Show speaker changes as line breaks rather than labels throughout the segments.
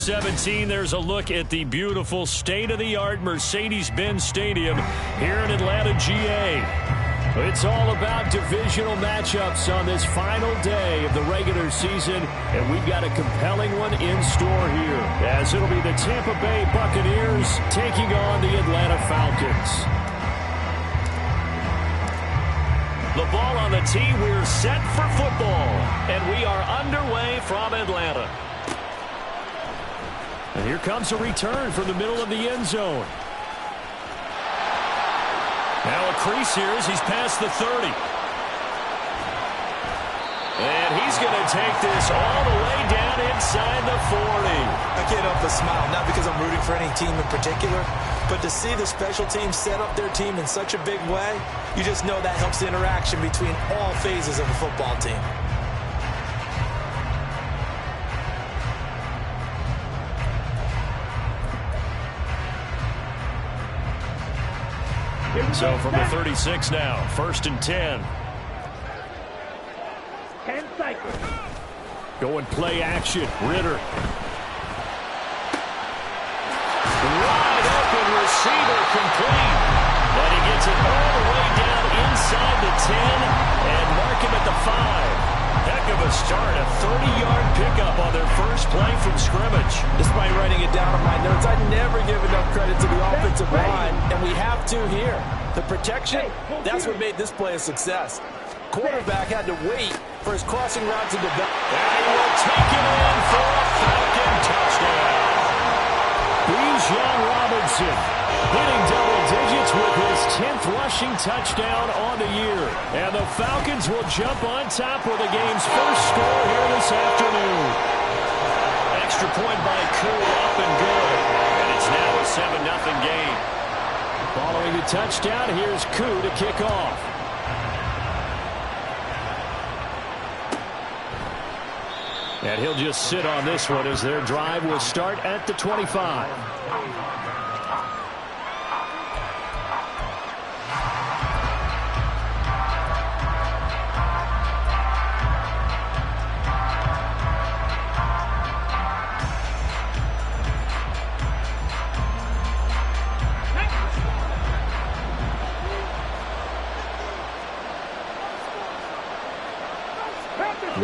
17, there's a look at the beautiful state-of-the-art Mercedes-Benz Stadium here in Atlanta, GA. It's all about divisional matchups on this final day of the regular season, and we've got a compelling one in store here, as it'll be the Tampa Bay Buccaneers taking on the Atlanta Falcons. The ball on the tee, we're set for football, and we are underway from Atlanta. And here comes a return from the middle of the end zone. Now a crease here as he's past the 30. And he's going to take this all the way down inside the 40.
I can't help but smile, not because I'm rooting for any team in particular, but to see the special teams set up their team in such a big way, you just know that helps the interaction between all phases of a football team.
So from the 36 now, 1st and 10.
10 seconds.
Going play action. Ritter. Wide open receiver complete. And he gets it all the way down inside the 10 and mark him at the 5. Heck of a start. A 30-yard pickup on their first play from scrimmage.
Despite writing it down on my notes, I never give enough credit to the offensive line, and we have to here. The protection, that's what made this play a success. Quarterback had to wait for his crossing route to develop.
And he will take it in for a Falcon touchdown. Bijan Robinson hitting double digits with his 10th rushing touchdown on the year. And the Falcons will jump on top with the game's first score here this afternoon. Extra point by Koo, up and good. And it's now a 7-0 game. Following the touchdown, here's Koo to kick off. And he'll just sit on this one as their drive will start at the 25.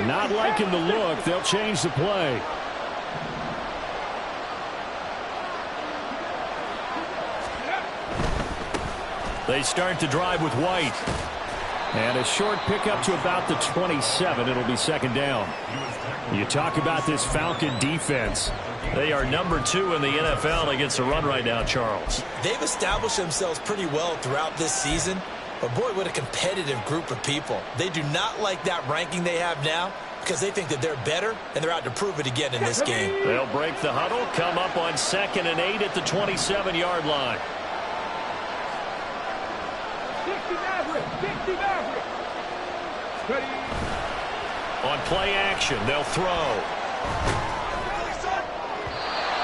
Not liking the look. They'll change the play. They start the drive with White. And a short pickup to about the 27. It'll be 2nd down. You talk about this Falcon defense. They are number 2 in the NFL against the run right now, Charles.
They've established themselves pretty well throughout this season. But boy, what a competitive group of people. They do not like that ranking they have now because they think that they're better, and they're out to prove it again in this game.
They'll break the huddle, come up on 2nd and 8 at the 27-yard line.
60 Maverick. 60 Maverick. Ready.
On play action, they'll throw.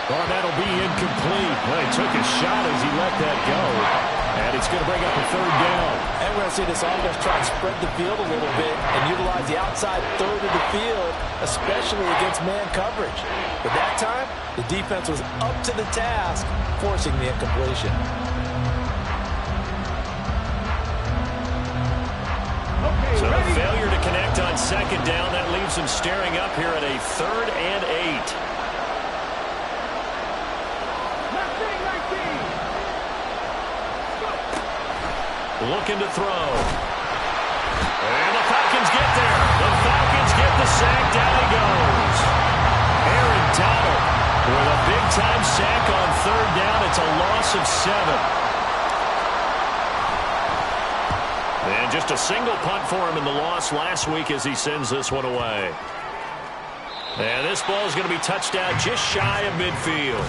Oh, that'll be incomplete. Well, he took a shot as he let that go. And it's going to bring up a 3rd down.
And we're going to see this offense try to spread the field a little bit and utilize the outside third of the field, especially against man coverage. But that time, the defense was up to the task, forcing the incompletion.
So a failure to connect on 2nd down. That leaves them staring up here at a 3rd and 8. Looking to throw. And the Falcons get there. The Falcons get the sack. Down he goes. Aaron Donald with a big-time sack on 3rd down. It's a loss of 7. And just a single punt for him in the loss last week as he sends this one away. And this ball is going to be touched out just shy of midfield.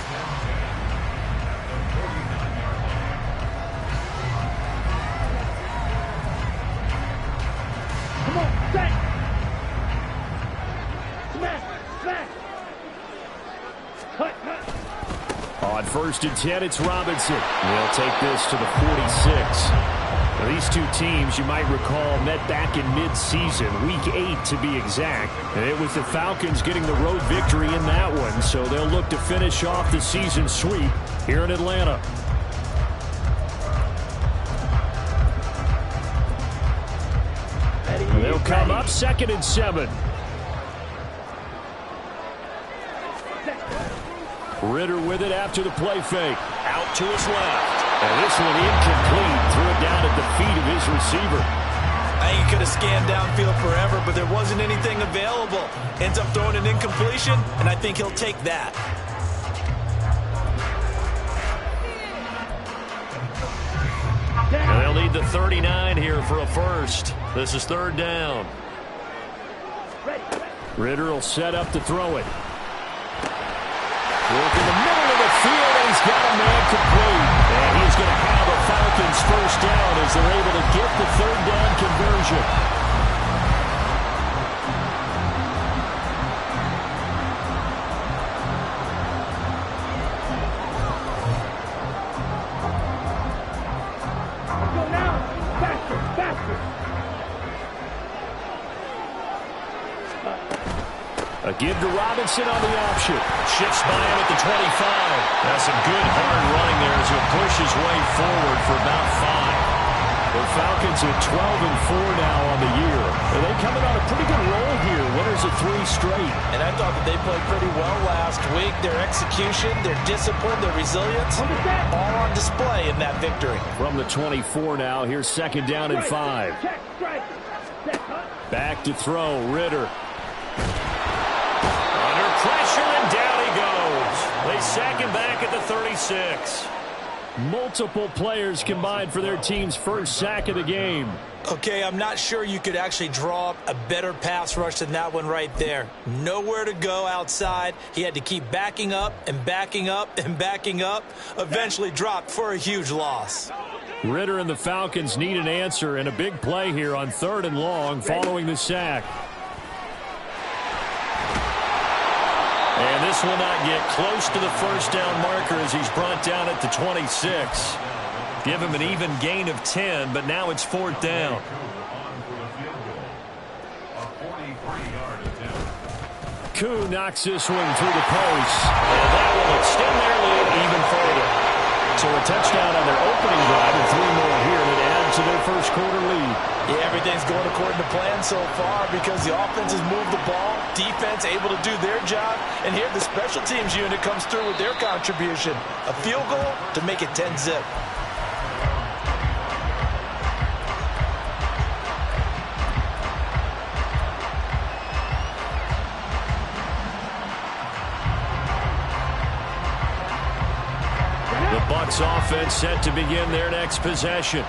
On 1st and 10, it's Robinson. They'll take this to the 46. Now, these two teams, you might recall, met back in mid-season, Week 8 to be exact. And it was the Falcons getting the road victory in that one, so they'll look to finish off the season sweep here in Atlanta. They'll come up 2nd and 7. Ritter with it after the play fake. Out to his left. And this one incomplete. Threw it down at the feet of his receiver.
I think he could have scanned downfield forever, but there wasn't anything available. Ends up throwing an incompletion, and I think he'll take that.
And they'll need the 39 here for a first. This is 3rd down. Ritter will set up to throw it. Work in the middle of the field, and he's got a man complete. And he's going to have a Falcons first down as they're able to get the 3rd down conversion.
Go now. Faster, faster.
A give to Robinson on the option. Shifts by him at the 25. That's some good hard running there as he'll push his way forward for about 5. The Falcons at 12-4 now on the year. And they coming on a pretty good roll here. Winners of 3 straight.
And I thought that they played pretty well last week. Their execution, their discipline, their resilience, all on display in that victory.
From the 24 now, here's 2nd down and 5.
Check, strike. Set, huh?
Back to throw, Ritter. Under pressure, and down he goes. They sack him back at the 36. Multiple players combined for their team's first sack of the game.
Okay, I'm not sure you could actually draw up a better pass rush than that one right there. Nowhere to go outside. He had to keep backing up and backing up and backing up. Eventually dropped for a huge loss.
Ritter and the Falcons need an answer, and a big play here on 3rd and long following the sack. And this will not get close to the first down marker as he's brought down at the 26. Give him an even gain of 10, but now it's 4th down. Koo knocks this one through the post. And that will extend their lead even further. So a touchdown on their opening drive and 3 more here that add to their first quarter lead.
Yeah, everything's going according to plan so far because the offense has moved the ball, defense able to do their job, and here the special teams unit comes through with their contribution. A field goal to make it 10-zip.
The Bucs offense set to begin their next possession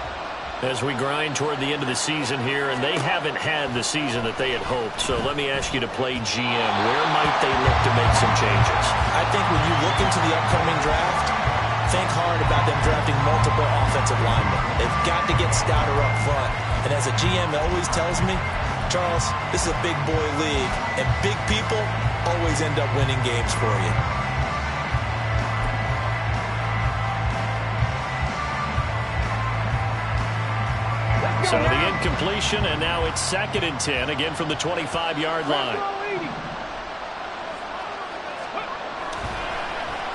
as we grind toward the end of the season here, and they haven't had the season that they had hoped. So let me ask you to play GM. Where might they look to make some changes?
I think when you look into the upcoming draft, think hard about them drafting multiple offensive linemen. They've got to get stouter up front. And as a GM always tells me, Charles, this is a big boy league, and big people always end up winning games for you.
So the incompletion, and now it's 2nd and 10, again from the 25-yard line.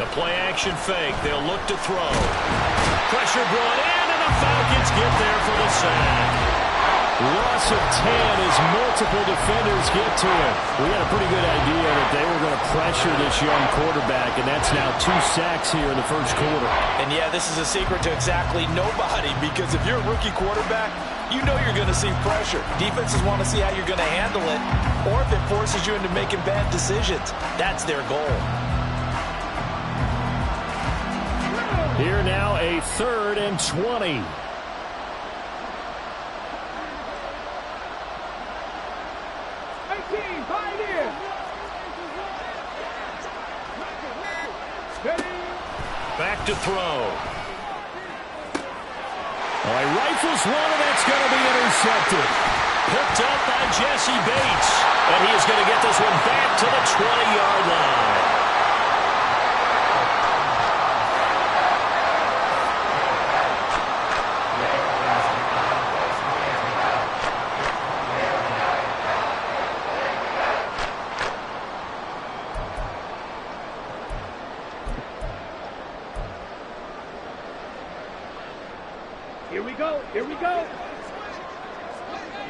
The play-action fake. They'll look to throw. Pressure brought in, and the Falcons get there for the sack. Loss of 10 as multiple defenders get to it. We had a pretty good idea that they were going to pressure this young quarterback, and that's now 2 sacks here in the first quarter.
And yeah, this is a secret to exactly nobody, because if you're a rookie quarterback, you know you're going to see pressure. Defenses want to see how you're going to handle it, or if it forces you into making bad decisions. That's their goal.
Here now a 3rd and 20. Back to throw. Oh, he rifles one, and that's going to be intercepted. Picked up by Jesse Bates. And he is going to get this one back to the 20-yard line.
Here we go. Here we go.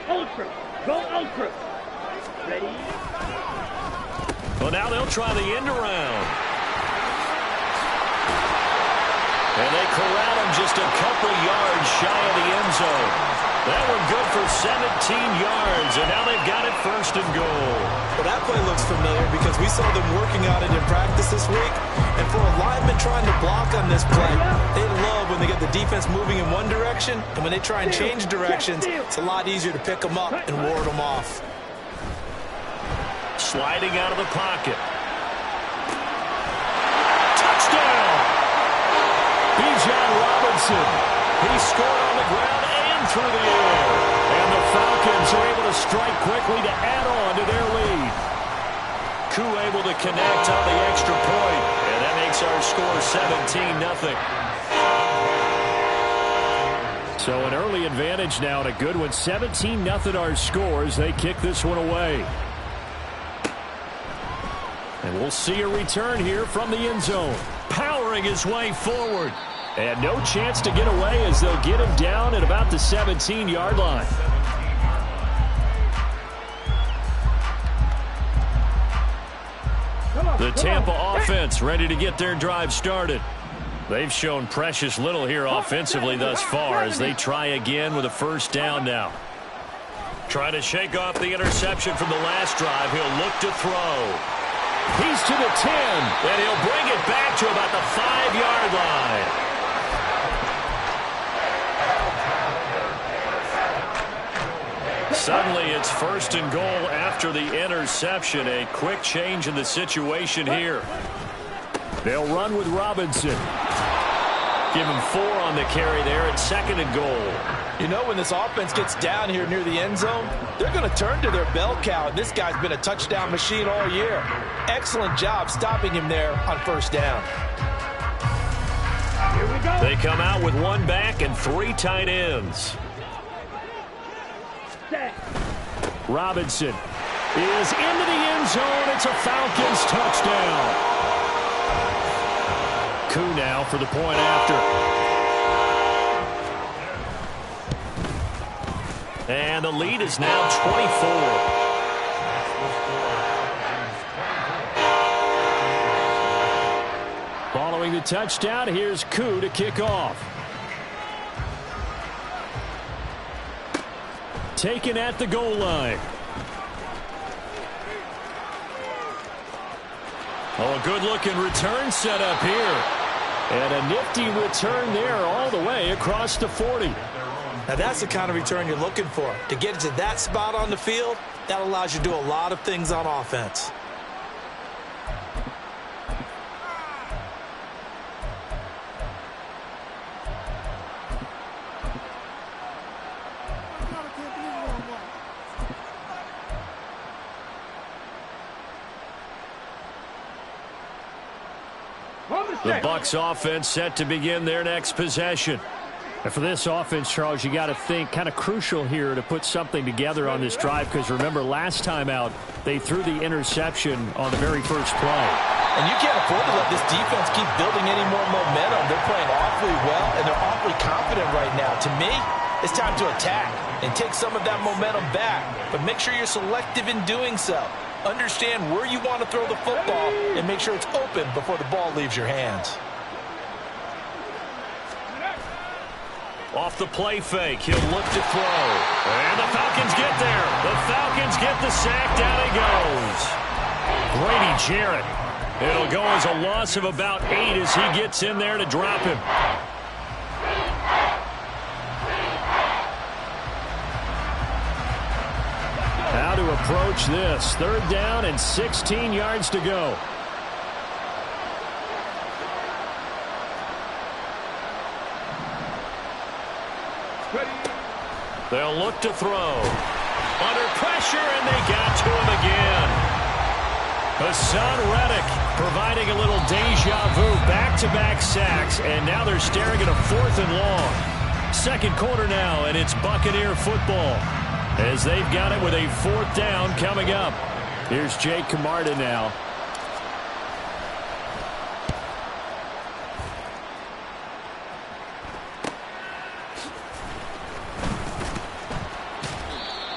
Ultra. Go ultra. Ready?
Well, now they'll try the end around. And they corral him just a couple yards shy of the end zone. That one good for 17 yards, and now they've got it first and goal.
Well, that play looks familiar because we saw them working on it in practice this week. And for a lineman trying to block on this play, they love when they get the defense moving in one direction, and when they try and change directions, it's a lot easier to pick them up and ward them off.
Sliding out of the pocket. Touchdown! Bijan Robinson. He scored on the ground and through the air. And the Falcons are able to strike quickly to add on to their lead. Koo able to connect on the extra point. And that makes our score 17-0. So an early advantage now and a good one. 17-0 our scores. They kick this one away. And we'll see a return here from the end zone. Powering his way forward. And no chance to get away as they'll get him down at about the 17-yard line. The Tampa offense ready to get their drive started. They've shown precious little here offensively thus far as they try again with a first down now. Trying to shake off the interception from the last drive. He'll look to throw. He's to the 10, and he'll bring it back to about the 5-yard line. Suddenly, it's first and goal after the interception. A quick change in the situation here. They'll run with Robinson. Give him 4 on the carry there at second and goal.
You know, when this offense gets down here near the end zone, they're going to turn to their bell cow. This guy's been a touchdown machine all year. Excellent job stopping him there on first down.
Here we go.
They come out with 1 back and 3 tight ends.
Set.
Robinson is into the end zone. It's a Falcons touchdown. Koo now for the point after. And the lead is now 24. Following the touchdown, here's Koo to kick off. Taken at the goal line. Oh, a good-looking return set up here. And a nifty return there all the way across the 40.
Now, that's the kind of return you're looking for. To get to that spot on the field, that allows you to do a lot of things on offense.
The Bucs offense set to begin their next possession. And for this offense, Charles, you got to think kind of crucial here to put something together on this drive because remember last time out they threw the interception on the very first play.
And you can't afford to let this defense keep building any more momentum. They're playing awfully well and they're awfully confident right now. To me, it's time to attack and take some of that momentum back. But make sure you're selective in doing so. Understand where you want to throw the football and make sure it's open before the ball leaves your hands.
Off the play fake, he'll look to throw. And the Falcons get there. The Falcons get the sack. Down he goes. Grady Jarrett. It'll go as a loss of about 8 as he gets in there to drop him. How to approach this. 3rd down and 16 yards to go. They'll look to throw. Under pressure, and they got to him again. Hassan Reddick providing a little deja vu. Back-to-back sacks, and now they're staring at a 4th and long. Second quarter now, and it's Buccaneer football. As they've got it with a 4th down coming up. Here's Jake Camarda now.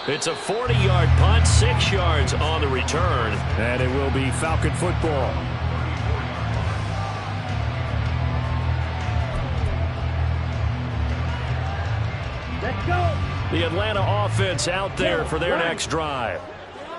It's a 40-yard punt, 6 yards on the return, and it will be Falcon football.
Let's go.
The Atlanta offense out there for their next drive.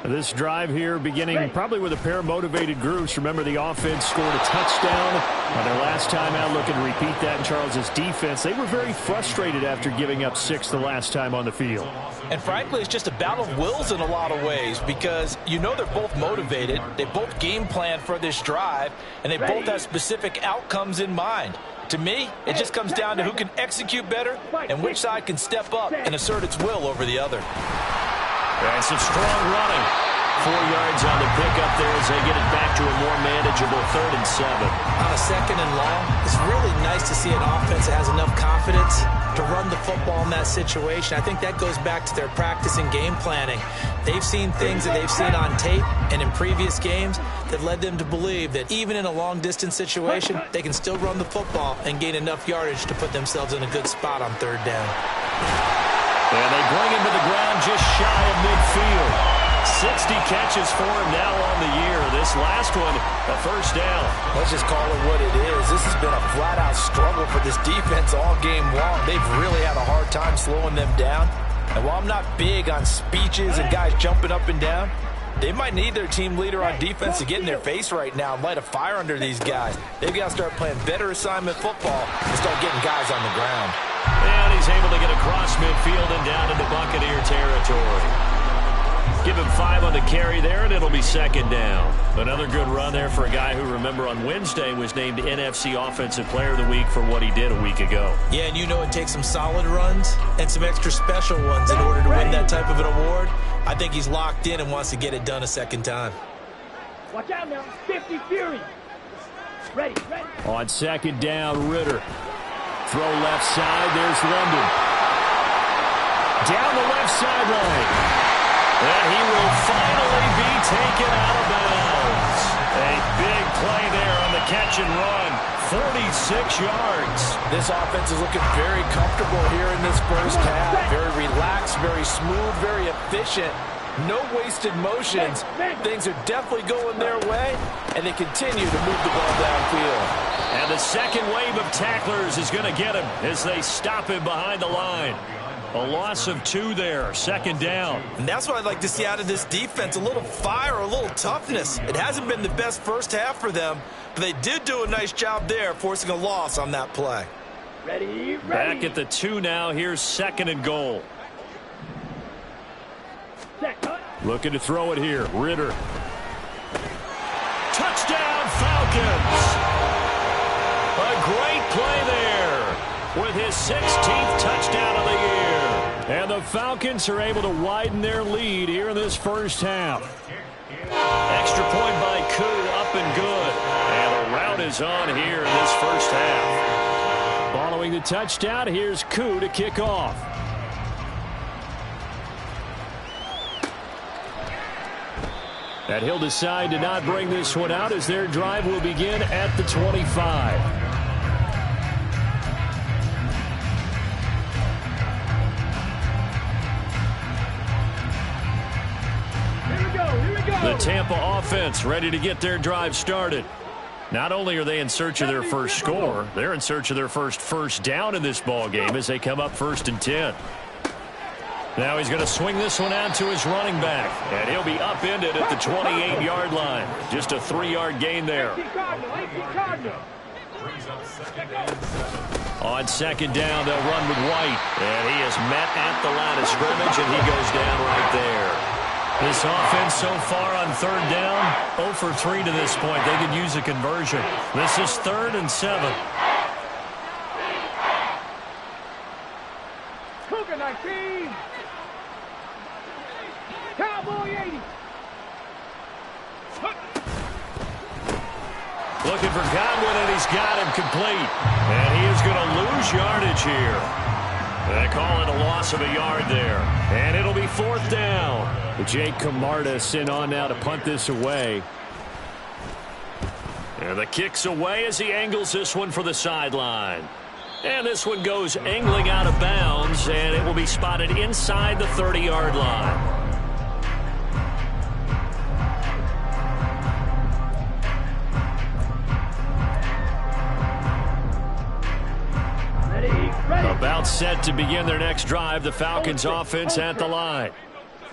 This drive here beginning probably with a pair of motivated groups. Remember, the offense scored a touchdown on their last time out. Looking to repeat that in Charles's defense. They were very frustrated after giving up 6 the last time on the field.
And frankly, it's just a battle of wills in a lot of ways because you know they're both motivated. They both game plan for this drive, and they both have specific outcomes in mind. To me, it just comes down to who can execute better and which side can step up and assert its will over the other.
And some strong running. 4 yards on the pickup there as they get it back to a more manageable 3rd and 7.
On a 2nd and long, it's really nice to see an offense that has enough confidence to run the football in that situation. I think that goes back to their practice and game planning. They've seen things that they've seen on tape and in previous games that led them to believe that even in a long-distance situation, they can still run the football and gain enough yardage to put themselves in a good spot on 3rd down.
And they bring him to the ground just shy of midfield. 60 catches for him now on the year. This last one, a 1st down.
Let's just call it what it is. This has been a flat-out struggle for this defense all game long. They've really had a hard time slowing them down. And while I'm not big on speeches and guys jumping up and down, they might need their team leader on defense to get in their face right now and light a fire under these guys. They've got to start playing better assignment football and start getting guys on the ground.
And he's able to get across midfield and down into Buccaneer territory. Give him 5 on the carry there, and it'll be 2nd down. Another good run there for a guy who, remember, on Wednesday was named NFC Offensive Player of the Week for what he did a week ago.
Yeah, and you know it takes some solid runs and some extra special ones in order to win that type of an award. I think he's locked in and wants to get it done a 2nd time.
Watch out now. 50 Fury. Ready.
On 2nd down, Ritter. Throw left side. There's London. Down the left sideline. And he will finally be taken out of bounds. A big play there on the catch and run. 46 yards.
This offense is looking very comfortable here in this first half. Very relaxed, very smooth, very efficient. No wasted motions. Things are definitely going their way, and they continue to move the ball downfield.
And the second wave of tacklers is going to get him as they stop him behind the line. A loss of 2 there, 2nd down.
And that's what I'd like to see out of this defense, a little fire, a little toughness. It hasn't been the best first half for them, but they did do a nice job there, forcing a loss on that play.
Ready.
Back at the 2 now. Here's 2nd and goal. Looking to throw it here. Ritter. Touchdown, Falcons. A great play there with his 16th touchdown of the year. And the Falcons are able to widen their lead here in this first half. Extra point by Koo, up and good. And the route is on here in this first half. Following the touchdown, here's Koo to kick off. And he'll decide to not bring this one out as their drive will begin at the 25. The Tampa offense ready to get their drive started. Not only are they in search of their first score, they're in search of their first down in this ball game as they come up 1st and 10. Now he's going to swing this one out to his running back, and he'll be upended at the 28-yard line. Just a 3-yard gain there. On 2nd down, they'll run with White, and he is met at the line of scrimmage, and he goes down right there. This offense so far on 3rd down, 0 for 3 to this point. They could use a conversion. This is 3rd and 7.
Cougar 19. Cowboy 80.
Looking for Godwin, and he's got him complete. And he is going to lose yardage here. They call it a loss of a yard there. And it'll be 4th down. Jake Camarda sent on now to punt this away. And the kick's away as he angles this one for the sideline. And this one goes angling out of bounds, and it will be spotted inside the 30-yard line. About set to begin their next drive, the Falcons offense at the line.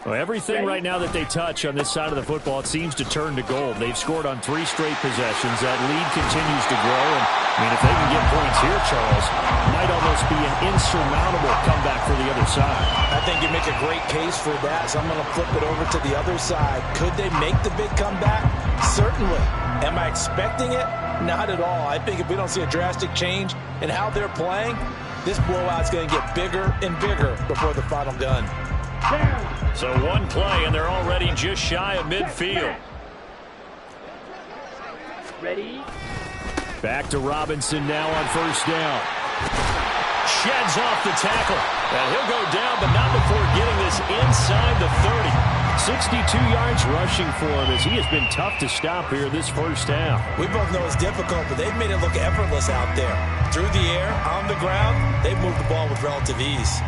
Well, everything right now that they touch on this side of the football, it seems to turn to gold. They've scored on 3 straight possessions. That lead continues to grow. And, I mean, if they can get points here, Charles, it might almost be an insurmountable comeback for the other side.
I think you make a great case for that, so I'm going to flip it over to the other side. Could they make the big comeback? Certainly. Am I expecting it? Not at all. I think if we don't see a drastic change in how they're playing, this blowout's going to get bigger and bigger before the final gun.
So one play, and they're already just shy of midfield.
Ready?
Back to Robinson now on first down. Sheds off the tackle. And he'll go down, but not before getting this inside the 30. 62 yards rushing for him as he has been tough to stop here this first half.
We both know it's difficult, but they've made it look effortless out there. Through the air, on the ground, they've moved the ball with relative ease.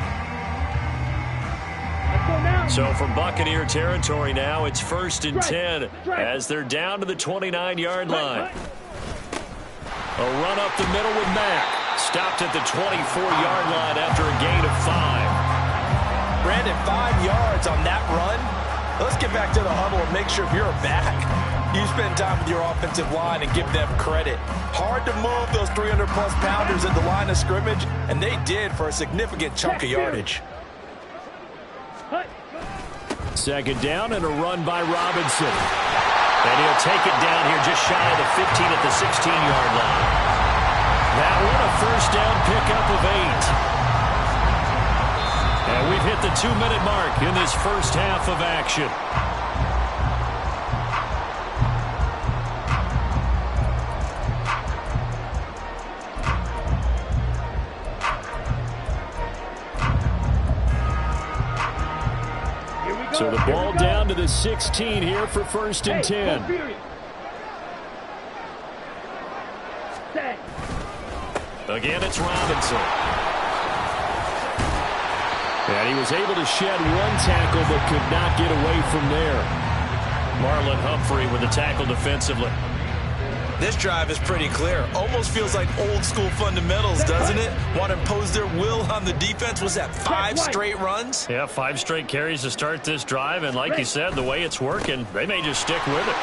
So from Buccaneer territory now, it's 1st and 10 as they're down to the 29-yard line. A run up the middle with Mack. Stopped at the 24-yard line after a gain of 5.
Brandon, 5 yards on that run. Let's get back to the huddle and make sure if you're back, you spend time with your offensive line and give them credit. Hard to move those 300-plus pounders at the line of scrimmage, and they did for a significant chunk of yardage.
Second down and a run by Robinson. And he'll take it down here just shy of the 15 at the 16-yard line. That one a first down pickup of 8. And we've hit the 2-minute mark in this first half of action. So the ball down to the 16 here for 1st and 10. Again, it's Robinson. And he was able to shed one tackle but could not get away from there. Marlon Humphrey with the tackle defensively.
This drive is pretty clear. Almost feels like old school fundamentals, doesn't it? Want to impose their will on the defense. Was that 5 straight runs?
Yeah, 5 straight carries to start this drive. And like you said, the way it's working, they may just stick with it.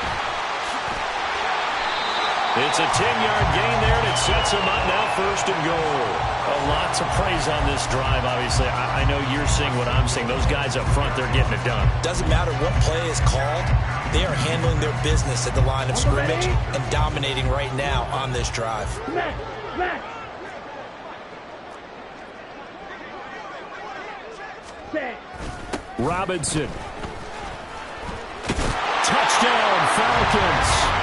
It's a 10-yard gain there, and it sets them up now 1st and goal. A lot to praise on this drive, obviously. I know you're seeing what I'm seeing. Those guys up front, they're getting it done.
Doesn't matter what play is called. They are handling their business at the line of scrimmage and dominating right now on this drive.
Robinson. Touchdown, Falcons.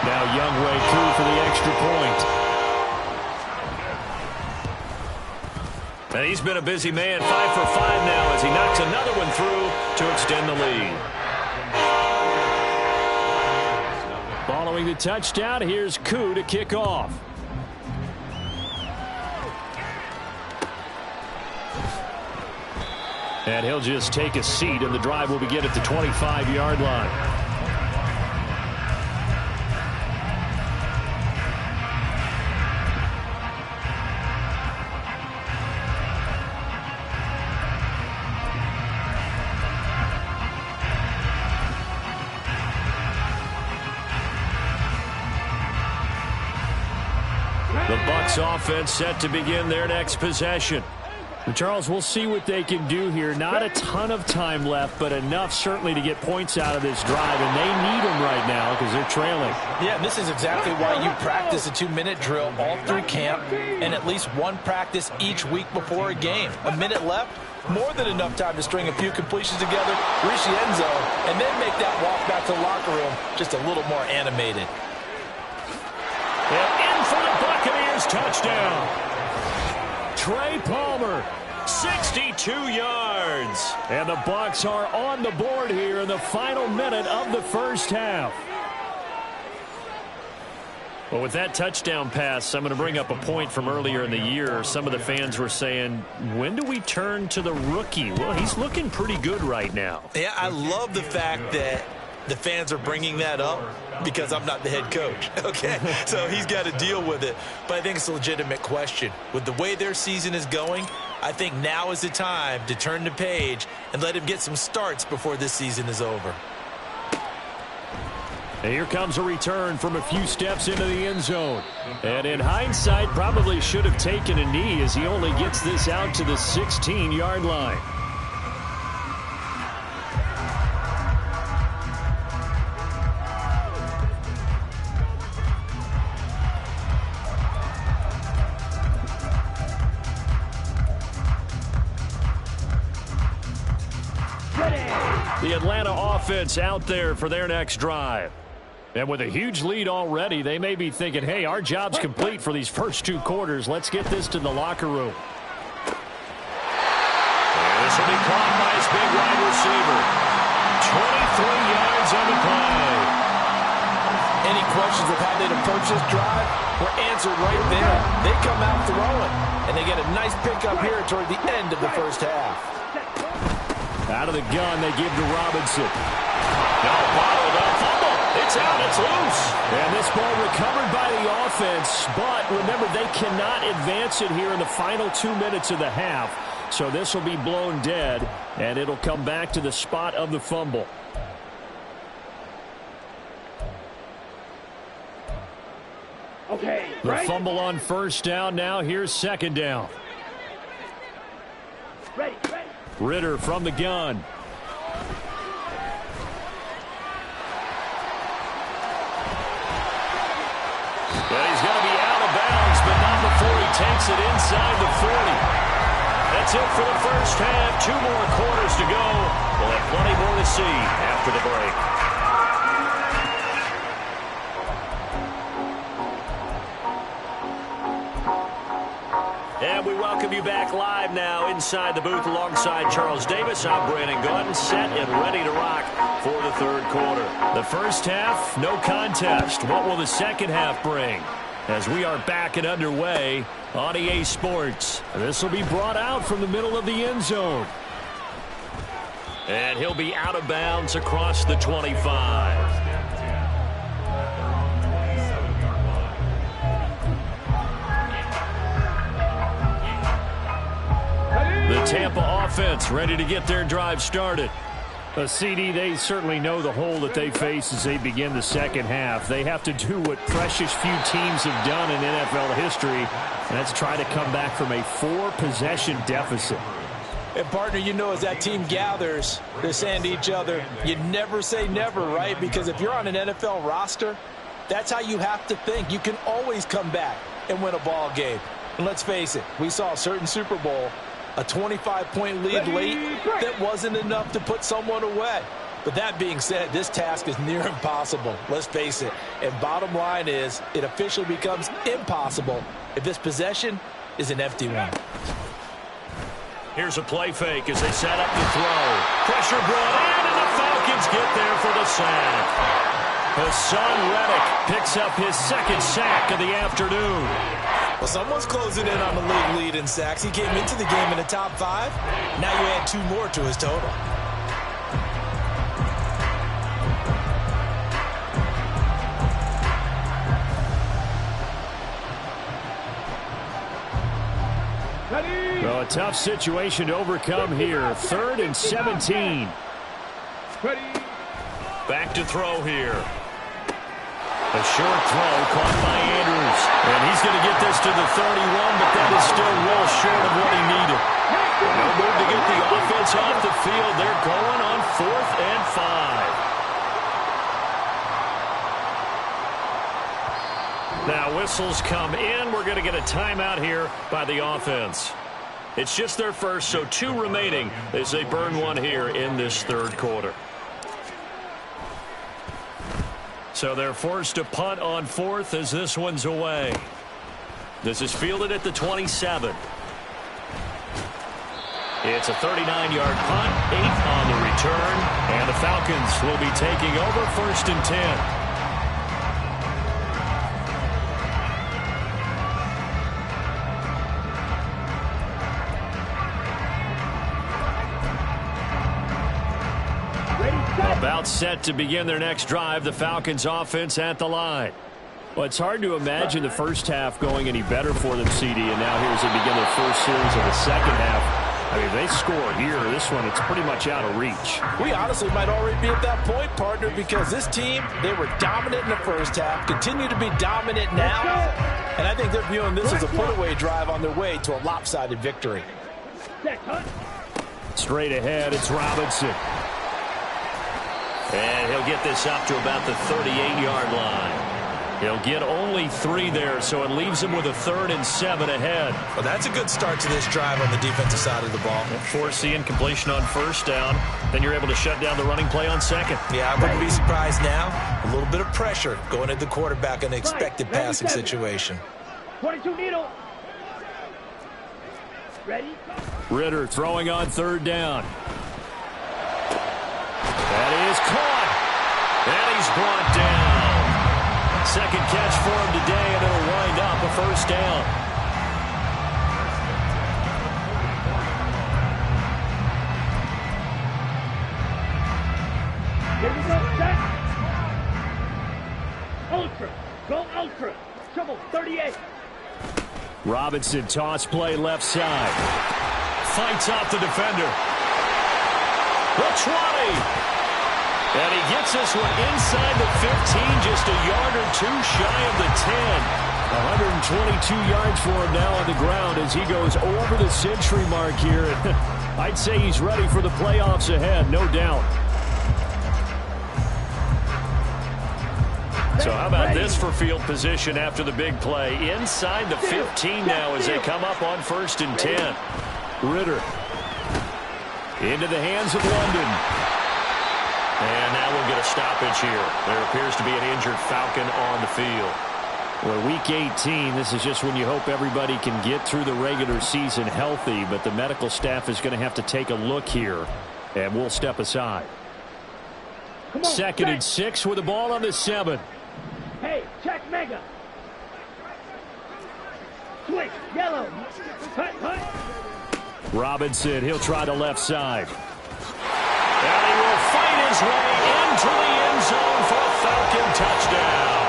Now Youngway through for the extra point. And he's been a busy man, 5 for 5 now as he knocks another one through to extend the lead. Following the touchdown, here's Koo to kick off. And he'll just take a seat, and the drive will begin at the 25-yard line. The Bucs offense set to begin their next possession. And Charles, we'll see what they can do here. Not a ton of time left, but enough certainly to get points out of this drive, and they need them right now because they're trailing.
Yeah, this is exactly why you practice a 2-minute drill all through camp and at least one practice each week before a game. A minute left, more than enough time to string a few completions together, reach the end zone, and then make that walk back to the locker room just a little more animated.
And in for the Buccaneers, touchdown. Trey Palmer, 62 yards. And the Bucs are on the board here in the final minute of the first half. Well, with that touchdown pass, I'm going to bring up a point from earlier in the year. Some of the fans were saying, when do we turn to the rookie? Well, he's looking pretty good right now.
Yeah, I love the fact that the fans are bringing that up because I'm not the head coach, okay? So he's got to deal with it. But I think it's a legitimate question. With the way their season is going, I think now is the time to turn the page and let him get some starts before this season is over.
And here comes a return from a few steps into the end zone. And in hindsight, probably should have taken a knee as he only gets this out to the 16-yard line. The Atlanta offense out there for their next drive. And with a huge lead already, they may be thinking, hey, our job's complete for these first 2 quarters. Let's get this to the locker room. And this will be caught by his big wide receiver. 23 yards on the play.
Any questions of how they'd approach this drive were answered right there. They come out throwing, and they get a nice pickup here toward the end of the first half.
Out of the gun, they give to Robinson. Now bottled up. Fumble. It's out. It's loose. And this ball recovered by the offense. But remember, they cannot advance it here in the final 2 minutes of the half. So this will be blown dead, and it'll come back to the spot of the fumble.
Okay,
The
right?
fumble on first down. Now here's second down.
Ready.
Ritter from the gun. Well, he's going to be out of bounds, but not before he takes it inside the 40. That's it for the first half. 2 more quarters to go. We'll have plenty more to see after the break. And we welcome you back live now inside the booth alongside Charles Davis. I'm Brandon Gordon, set and ready to rock for the third quarter. The first half, no contest. What will the second half bring? As we are back and underway on EA Sports. This will be brought out from the middle of the end zone. And he'll be out of bounds across the 25. The Tampa offense ready to get their drive started. A CD, they certainly know the hole that they face as they begin the second half. They have to do what precious few teams have done in NFL history, and that's try to come back from a 4-possession deficit.
And, partner, you know, as that team gathers, they're saying to each other, you never say never, right? Because if you're on an NFL roster, that's how you have to think. You can always come back and win a ball game. And let's face it, we saw a certain Super Bowl, a 25-point lead late that wasn't enough to put someone away. But that being said, this task is near impossible. Let's face it. And bottom line is, it officially becomes impossible if this possession is an empty one.
Here's a play fake as they set up the throw. Pressure brought in, and the Falcons get there for the sack. Hassan Reddick picks up his second sack of the afternoon.
Well, someone's closing in on the league lead in sacks. He came into the game in the top 5. Now you add 2 more to his total.
Well, a tough situation to overcome here. 3rd and 17. Back to throw here. A short throw caught by Andrews. And he's going to get this to the 31, but that is still well short of what he needed. No move to get the offense off the field. They're going on 4th and 5. Now whistles come in. We're going to get a timeout here by the offense. It's just their first, so 2 remaining as they burn one here in this third quarter. So they're forced to punt on 4th as this one's away. This is fielded at the 27. It's a 39-yard punt, 8 on the return, and the Falcons will be taking over 1st and 10. Timeout set to begin their next drive. The Falcons offense at the line. Well, it's hard to imagine the first half going any better for them, CD, and now here as they begin their first series of the second half. I mean, if they score here, this one, it's pretty much out of reach.
We honestly might already be at that point, partner, because this team, they were dominant in the first half, continue to be dominant now, and I think they're viewing this as a put-away drive on their way to a lopsided victory.
Straight ahead, it's Robinson. And he'll get this up to about the 38-yard line. He'll get only 3 there, so it leaves him with a 3rd and 7 ahead.
Well, that's a good start to this drive on the defensive side of the ball.
Force the incompletion on first down. Then you're able to shut down the running play on second.
Yeah, I wouldn't be surprised now. A little bit of pressure going into the quarterback in an expected passing situation.
22 needle. Ready?
Ritter throwing on 3rd down. That is caught. And he's brought down. Second catch for him today, and it'll wind up a first down.
Here we go, set. Ultra. Go ultra. Trouble 38.
Robinson toss play left side. Fights off the defender. The 20. And he gets this one inside the 15, just a yard or 2 shy of the 10. 122 yards for him now on the ground as he goes over the century mark here. I'd say he's ready for the playoffs ahead, no doubt. So how about this for field position after the big play? Inside the 15 now as they come up on 1st and 10. Ritter into the hands of London. And now we'll get a stoppage here. There appears to be an injured Falcon on the field. Well, week 18, this is just when you hope everybody can get through the regular season healthy, but the medical staff is going to have to take a look here, and we'll step aside. 2nd and 6 with the ball on the 7.
Hey, check mega. Switch, yellow. Hut, hut.
Robinson, he'll try the left side. And he will fight his way into the end zone for a Falcon touchdown.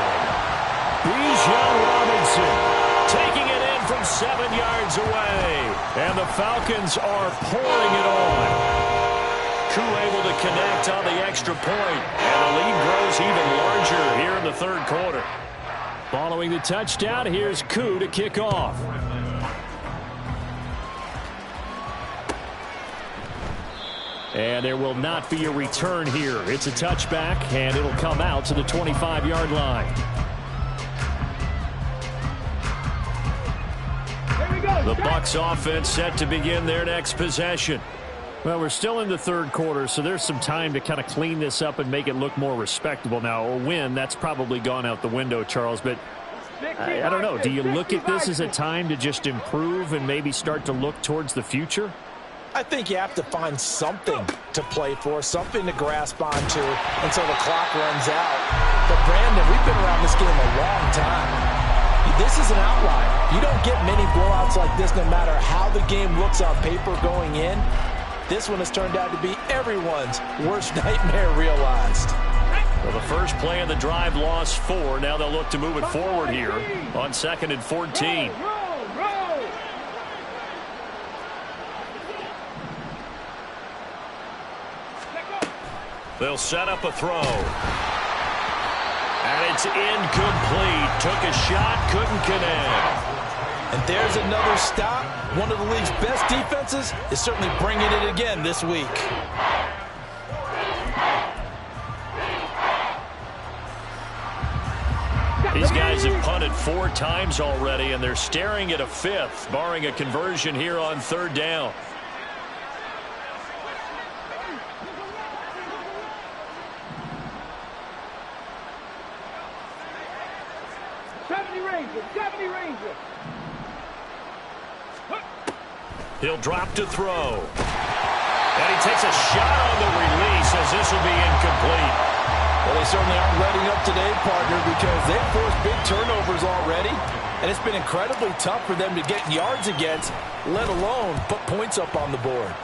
Bijan Robinson taking it in from 7 yards away. And the Falcons are pouring it on. Koo able to connect on the extra point. And the lead grows even larger here in the 3rd quarter. Following the touchdown, here's Koo to kick off. And there will not be a return here. It's a touchback, and it'll come out to the 25-yard line. The Bucs offense set to begin their next possession. Well, we're still in the 3rd quarter, so there's some time to kind of clean this up and make it look more respectable. Now, a win, that's probably gone out the window, Charles, but I don't know. Do you look at this as a time to just improve and maybe start to look towards the future?
I think you have to find something to play for, something to grasp onto until the clock runs out. But, Brandon, we've been around this game a long time. This is an outlier. You don't get many blowouts like this no matter how the game looks on paper going in. This one has turned out to be everyone's worst nightmare realized.
Well, the first play of the drive lost 4. Now they'll look to move it forward here on 2nd and 14. They'll set up a throw. And it's incomplete. Took a shot, couldn't connect.
And there's another stop. One of the league's best defenses is certainly bringing it again this week.
These guys have punted 4 times already, and they're staring at a 5th, barring a conversion here on 3rd down. He'll drop to throw. And he takes a shot on the release as this will be incomplete.
Well, they certainly aren't letting up today, partner, because they've forced big turnovers already. And it's been incredibly tough for them to get yards against, let alone put points up on the board.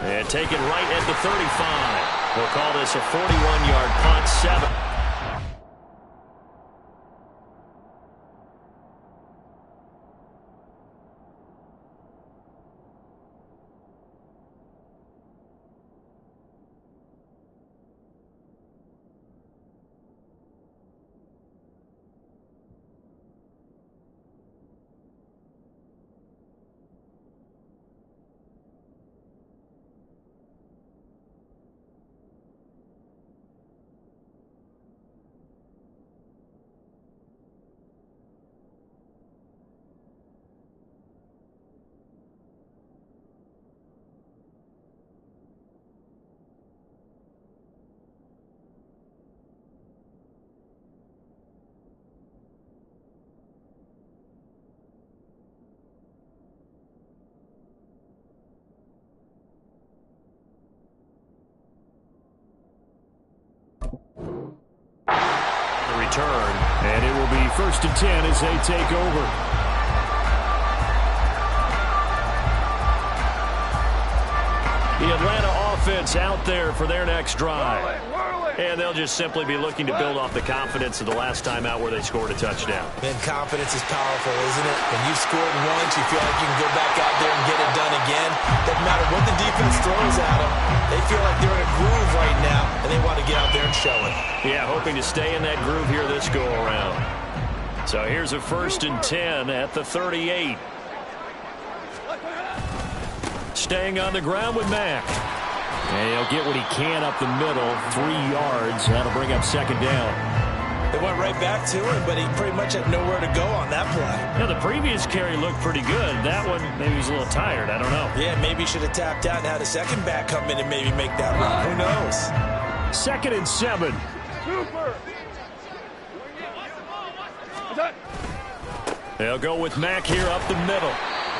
And taken right at the 35. We'll call this a 41-yard punt, 7. Return, and it will be 1st and 10 as they take over. The Atlanta offense out there for their next drive. And they'll just simply be looking to build off the confidence of the last time out where they scored a touchdown.
Man, confidence is powerful, isn't it? When you've scored once, you feel like you can go back out there and get it done again. Doesn't matter what the defense throws at them. They feel like they're in a groove right now, and they want to get out there and show it.
Yeah, hoping to stay in that groove here this go-around. So here's a 1st and 10 at the 38. Staying on the ground with Mack. And he'll get what he can up the middle, 3 yards. That'll bring up 2nd down.
They went right back to him, but he pretty much had nowhere to go on that play.
Yeah, the previous carry looked pretty good. That one, maybe he's a little tired. I don't know.
Yeah, maybe he should have tapped out and had a second back come in and maybe make that run. Who knows?
2nd and 7. They'll go with Mack here up the middle.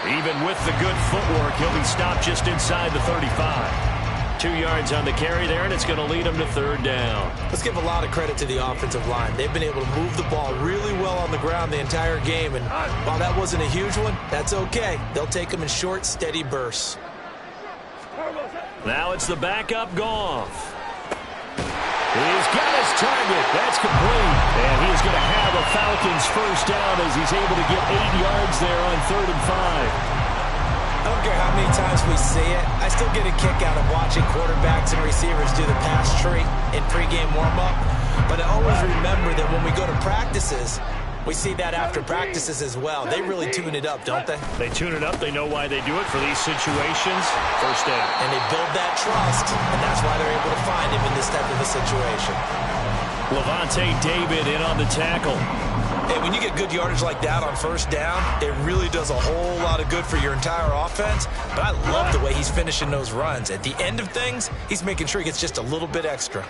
Even with the good footwork, he'll be stopped just inside the 35. 2 yards on the carry there, and it's going to lead them to 3rd down.
Let's give a lot of credit to the offensive line. They've been able to move the ball really well on the ground the entire game, and while that wasn't a huge one, that's okay. They'll take them in short, steady bursts.
Now it's the backup Goff. He's got his target. That's complete. And he's going to have a Falcons 1st down as he's able to get 8 yards there on 3rd and 5.
I don't care how many times we see it. I still get a kick out of watching quarterbacks and receivers do the pass tree in pregame warm-up. But I always remember that when we go to practices, we see that after practices as well. They really tune it up, don't they?
They tune it up. They know why they do it for these situations. 1st down.
And they build that trust, and that's why they're able to find him in this type of a situation.
Levante David in on the tackle.
Hey, when you get good yardage like that on 1st down, it really does a whole lot of good for your entire offense. But I love the way he's finishing those runs. At the end of things, he's making sure he gets just a little bit extra.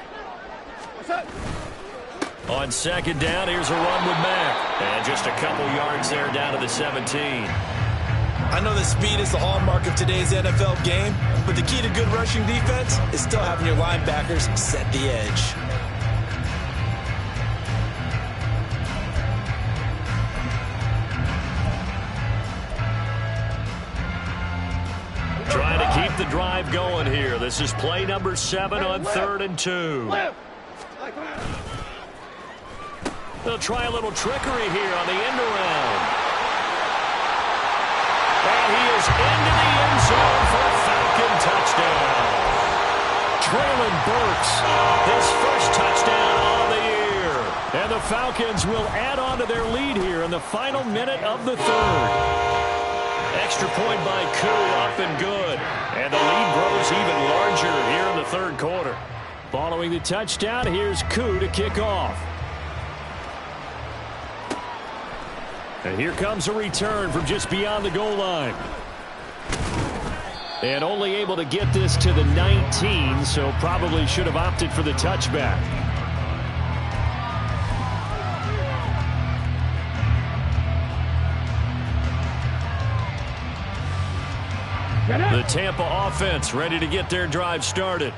On 2nd down, here's a run with Mack. And just a couple yards there down to the 17.
I know that speed is the hallmark of today's NFL game, but the key to good rushing defense is still having your linebackers set the edge.
Trying to keep the drive going here. This is play number 7 on 3rd and 2. They'll try a little trickery here on the end around. And he is into the end zone for a Falcon touchdown. Traylon Burks, his 1st touchdown on the year. And the Falcons will add on to their lead here in the final minute of the 3rd. Extra point by Koo, up and good. And the lead grows even larger here in the 3rd quarter. Following the touchdown, here's Koo to kick off. And here comes a return from just beyond the goal line. And only able to get this to the 19, so probably should have opted for the touchback. The Tampa offense ready to get their drive started.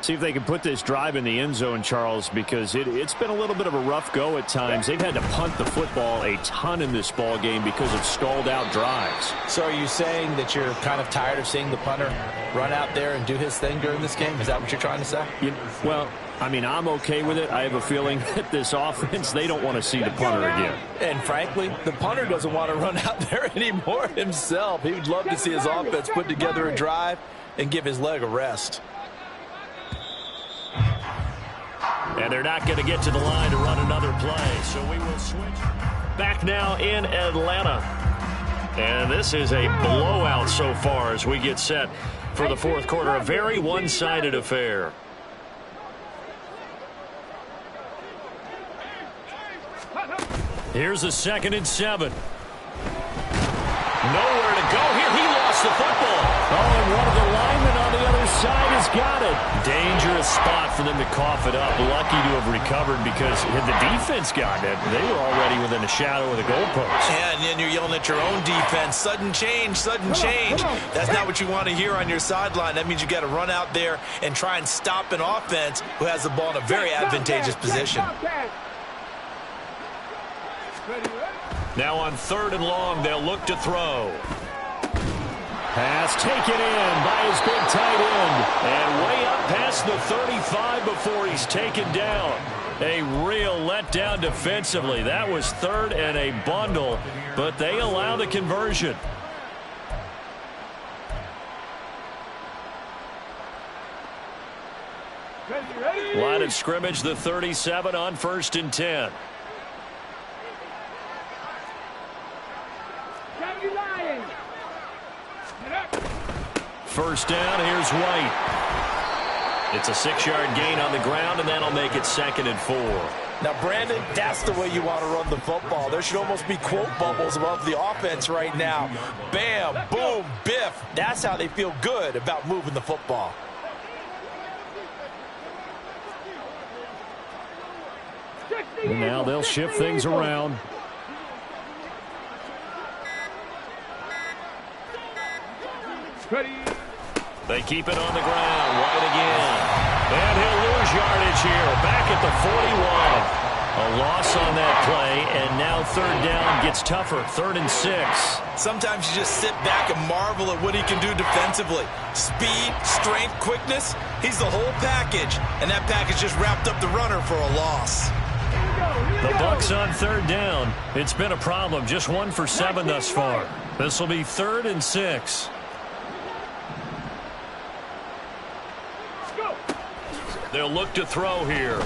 See if they can put this drive in the end zone, Charles, because it's been a little bit of a rough go at times. They've had to punt the football a ton in this ball game because of stalled-out drives.
So are you saying that you're kind of tired of seeing the punter run out there and do his thing during this game? Is that what you're trying to say?
Well, I mean, I'm okay with it. I have a feeling that this offense, they don't want to see the punter again.
And frankly, the punter doesn't want to run out there anymore himself. He would love to see his offense put together a drive and give his leg a rest.
And they're not going to get to the line to run another play, so we will switch. Back now in Atlanta. And this is a blowout so far as we get set for the fourth quarter. A very one-sided affair. Here's a 2nd and 7. Nowhere to go here. He lost the football. Oh, and one of the linemen on the other side has got it. Dangerous spot for them to cough it up. Lucky to have recovered because had the defense gotten it, they were already within a shadow of the goalpost.
Yeah, and then you're yelling at your own defense. Sudden change, sudden change. That's not what you want to hear on your sideline. That means you got to run out there and try and stop an offense who has the ball in a very advantageous position.
Now on 3rd and long, they'll look to throw. Pass taken in by his big tight end. And way up past the 35 before he's taken down. A real letdown defensively. That was 3rd and a bundle, but they allow the conversion. Line of scrimmage, the 37 on 1st and 10. First down, here's White. It's a 6-yard gain on the ground, and that'll make it 2nd and 4.
Now, Brandon, that's the way you want to run the football. There should almost be quote bubbles above the offense right now. Bam, boom, biff. That's how they feel good about moving the football.
And now they'll shift things around. They keep it on the ground. White again. And he'll lose yardage here. Back at the 41. A loss on that play, and now 3rd down gets tougher. 3rd and 6.
Sometimes you just sit back and marvel at what he can do defensively. Speed, strength, quickness. He's the whole package, and that package just wrapped up the runner for a loss.
The Bucs on 3rd down. It's been a problem. Just 1 for 7 thus far. This will be 3rd and 6. They'll look to throw here.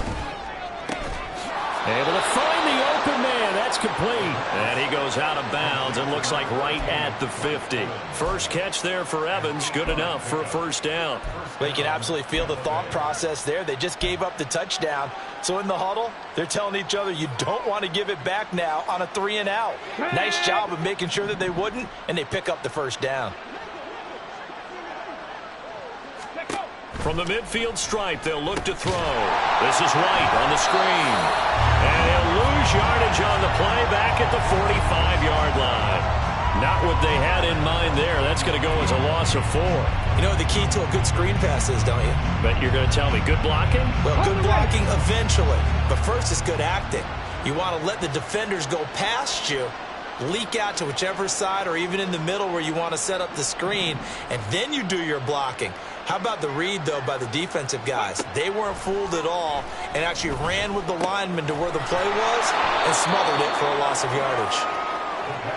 Able to find the open man. That's complete. And he goes out of bounds and looks like right at the 50. First catch there for Evans. Good enough for a 1st down.
Well, you can absolutely feel the thought process there. They just gave up the touchdown. So in the huddle, they're telling each other, you don't want to give it back now on a 3 and out. Nice job of making sure that they wouldn't, and they pick up the 1st down.
From the midfield stripe, they'll look to throw. This is White on the screen. And he'll lose yardage on the play back at the 45-yard line. Not what they had in mind there. That's going to go as a loss of 4.
You know what the key to a good screen pass is, don't you?
But you're going to tell me good blocking?
Well, good blocking eventually. But first is good acting. You want to let the defenders go past you, leak out to whichever side or even in the middle where you want to set up the screen, and then you do your blocking. How about the read, though, by the defensive guys? They weren't fooled at all and actually ran with the lineman to where the play was and smothered it for a loss of yardage.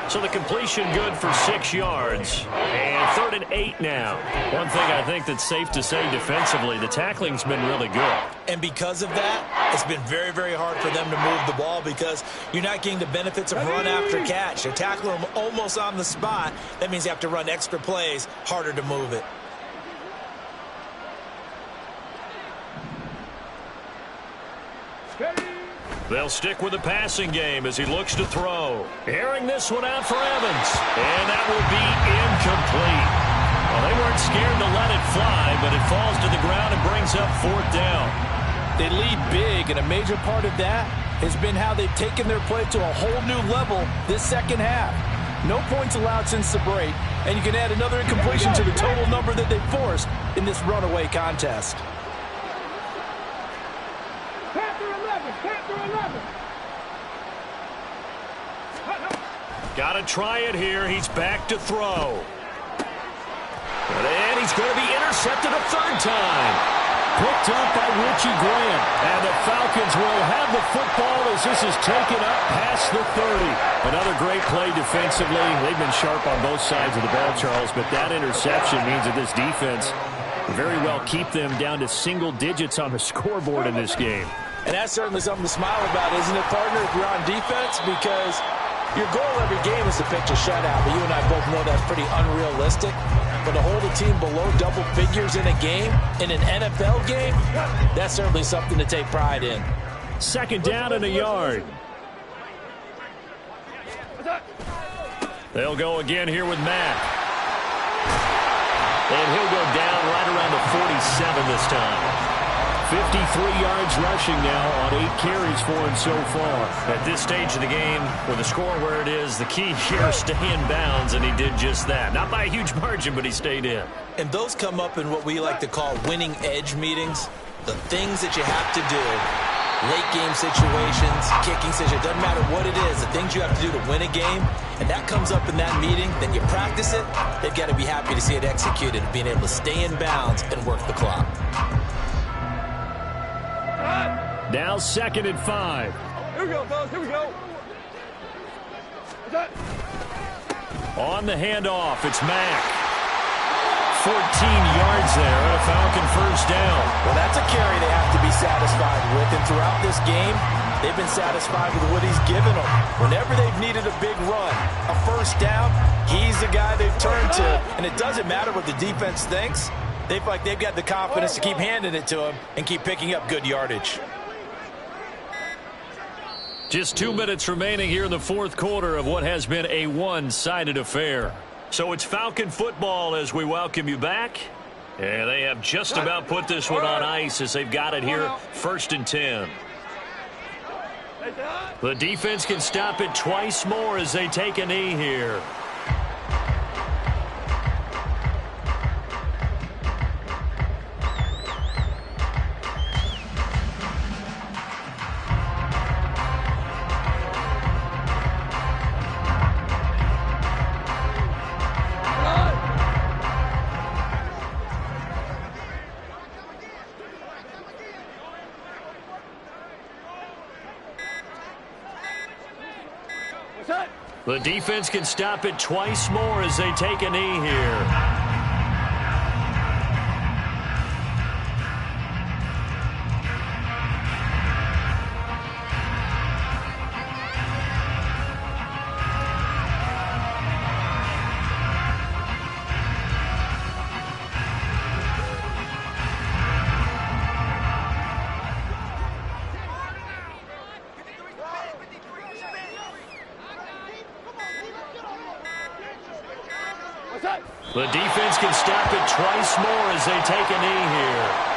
So the completion good for 6 yards. And 3rd and 8 now. One thing I think that's safe to say defensively, the tackling's been really good.
And because of that, it's been very, very hard for them to move the ball because you're not getting the benefits of run after catch. They're tackling them almost on the spot. That means you have to run extra plays, harder to move it.
They'll stick with the passing game as he looks to throw. Airing this one out for Evans. And that will be incomplete. Well, they weren't scared to let it fly, but it falls to the ground and brings up 4th down.
They lead big, and a major part of that has been how they've taken their play to a whole new level this second half. No points allowed since the break, and you can add another incompletion to the total number that they forced in this runaway contest.
Panther 11.
Got to try it here. He's back to throw. And he's going to be intercepted a third time. Picked up by Richie Graham. And the Falcons will have the football as this is taken up past the 30. Another great play defensively. They've been sharp on both sides of the ball, Charles, but that interception means that this defense very well keep them down to single digits on the scoreboard in this game.
And that's certainly something to smile about, isn't it, partner, if you're on defense? Because your goal every game is to pitch a shutout, but you and I both know that's pretty unrealistic. But to hold a team below double figures in a game, in an NFL game, that's certainly something to take pride in.
Second down and a yard. They'll go again here with Mack. And he'll go down right around the 47 this time. 53 yards rushing now on 8 carries for him so far.
At this stage of the game, with the score where it is, the key here is stay in bounds, and he did just that. Not by a huge margin, but he stayed in.
And those come up in what we like to call winning edge meetings. The things that you have to do, late game situations, kicking situations, doesn't matter what it is, the things you have to do to win a game, and that comes up in that meeting, then you practice it, they've got to be happy to see it executed, being able to stay in bounds and work the clock.
Now 2nd and 5.
Here we go, fellas. Here we go.
On the handoff, it's Mack. 14 yards there, and a Falcon first down.
Well, that's a carry they have to be satisfied with, and throughout this game, they've been satisfied with what he's given them. Whenever they've needed a big run, a first down, he's the guy they've turned to, and it doesn't matter what the defense thinks. They feel like they've got the confidence to keep handing it to him and keep picking up good yardage.
Just 2 minutes remaining here in the fourth quarter of what has been a one-sided affair.
So it's Falcon football as we welcome you back. And they have just about put this one on ice as they've got it here, 1st and 10. The defense can stop it twice more as they take a knee here. The defense can stop it twice more as they take a knee here. The defense can stop it twice more as they take a knee here.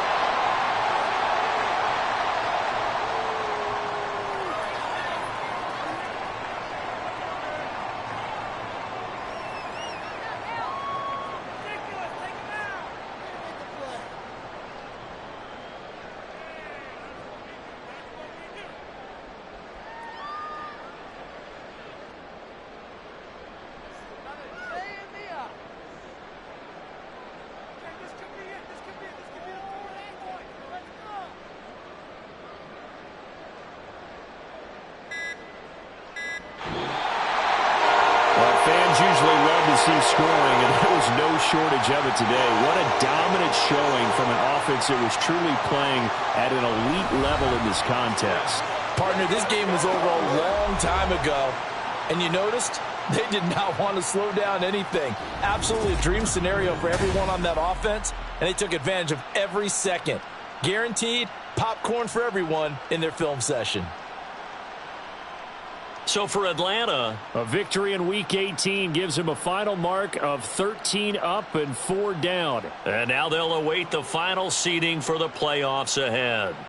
Usually love to see scoring, and there was no shortage of it today. What a dominant showing from an offense that was truly playing at an elite level in this contest.
Partner, this game was over a long time ago, and you noticed they did not want to slow down anything. Absolutely a dream scenario for everyone on that offense, and they took advantage of every second. Guaranteed popcorn for everyone in their film session.
So for Atlanta, a victory in Week 18 gives them a final mark of 13 up and 4 down.
And now they'll await the final seeding for the playoffs ahead.